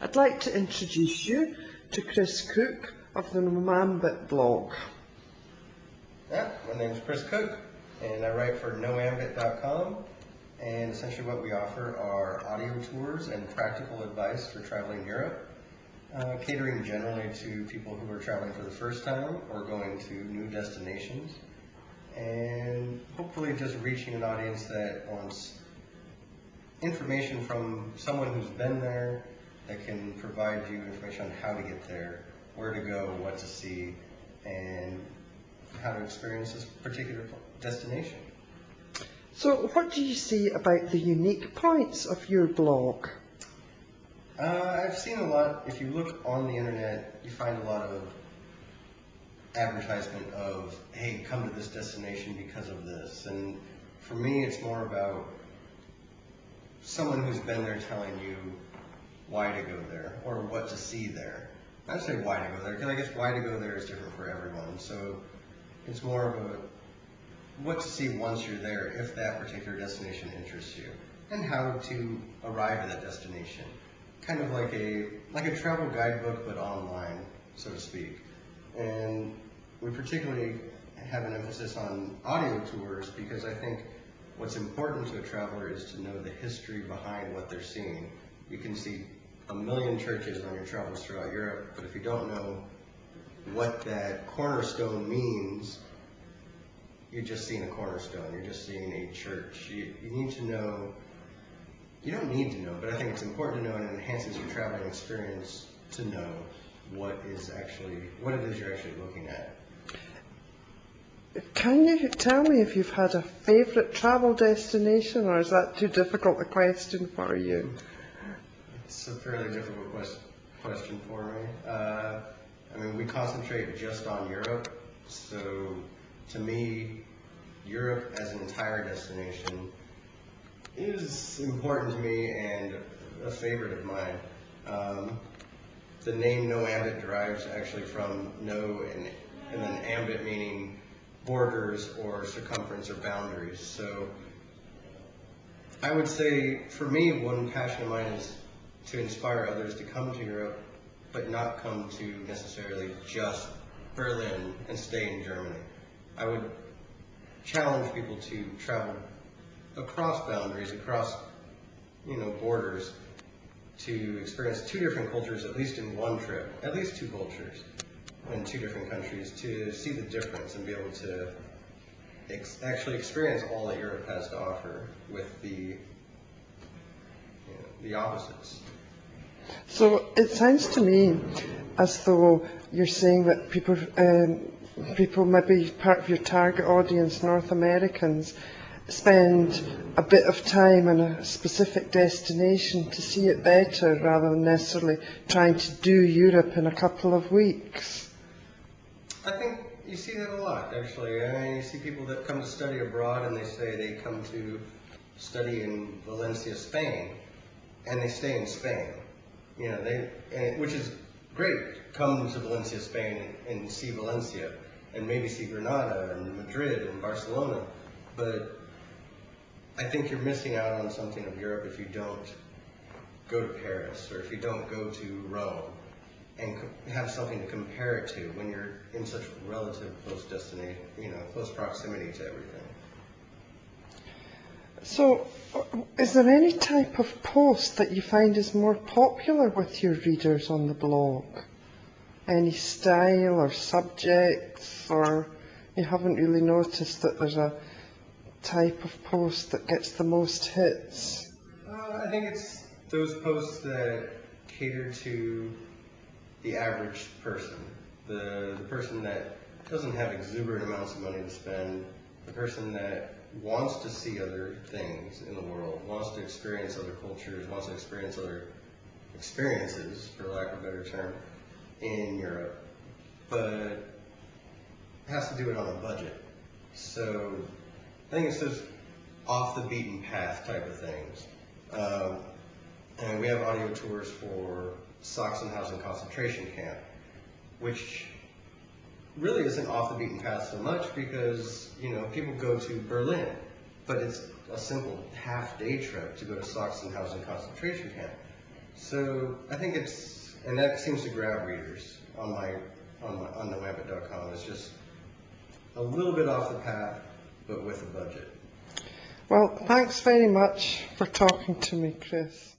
I'd like to introduce you to Chris Cook of the Noambit blog. Yeah, my name is Chris Cook, and I write for Noambit.com. And essentially what we offer are audio tours and practical advice for traveling Europe, catering generally to people who are traveling for the first time or going to new destinations, and hopefully just reaching an audience that wants information from someone who's been there, that can provide you information on how to get there, where to go, what to see, and how to experience this particular destination. So what do you see about the unique points of your blog? I've seen a lot. If you look on the internet, you find a lot of advertisement of, hey, come to this destination because of this. And for me, it's more about someone who's been there telling you why to go there or what to see there. I'd say why to go there, because I guess why to go there is different for everyone. So it's more of a what to see once you're there if that particular destination interests you, and how to arrive at that destination. Kind of like a travel guidebook, but online, so to speak. And we particularly have an emphasis on audio tours because I think what's important to a traveler is to know the history behind what they're seeing. You can see a million churches on your travels throughout Europe, but if you don't know what that cornerstone means, you're just seeing a cornerstone, you're just seeing a church. You need to know, you don't need to know, but I think it's important to know, and it enhances your traveling experience to know what it is you're actually looking at. Can you tell me if you've had a favourite travel destination, or is that too difficult a question for you? It's a fairly difficult question for me. I mean, we concentrate just on Europe, so to me, Europe as an entire destination is important to me and a favorite of mine. The name Noambit derives actually from no and then ambit meaning borders or circumference or boundaries. So I would say for me, one passion of mine is to inspire others to come to Europe, but not come to necessarily just Berlin and stay in Germany. I would challenge people to travel across boundaries, across borders, to experience two different cultures, at least in one trip, at least two cultures in two different countries, to see the difference and be able to actually experience all that Europe has to offer with the opposites. So it sounds to me as though you're saying that people maybe part of your target audience, North Americans, spend a bit of time in a specific destination to see it better rather than necessarily trying to do Europe in a couple of weeks. I think you see that a lot, actually. I mean, you see people that come to study abroad and they say they come to study in Valencia, Spain, and they stay in Spain. Which is great. Come to Valencia, Spain, and see Valencia, and maybe see Granada and Madrid and Barcelona. But I think you're missing out on something of Europe if you don't go to Paris or if you don't go to Rome and have something to compare it to when you're in such relative close destination, close proximity to everything. So, is there any type of post that you find is more popular with your readers on the blog? Any style or subjects, or you haven't really noticed that there's a type of post that gets the most hits? I think it's those posts that cater to the average person, the person that doesn't have exuberant amounts of money to spend, the person that wants to see other things in the world, wants to experience other cultures, wants to experience other experiences, for lack of a better term, in Europe, but has to do it on a budget. So I think it's those off the beaten path type of things. And we have audio tours for Sachsenhausen concentration camp, which really isn't off the beaten path so much because, people go to Berlin, but it's a simple half-day trip to go to Sachsenhausen concentration camp. So I think and that seems to grab readers on Noambit.com. It's just a little bit off the path, but with a budget. Well, thanks very much for talking to me, Chris.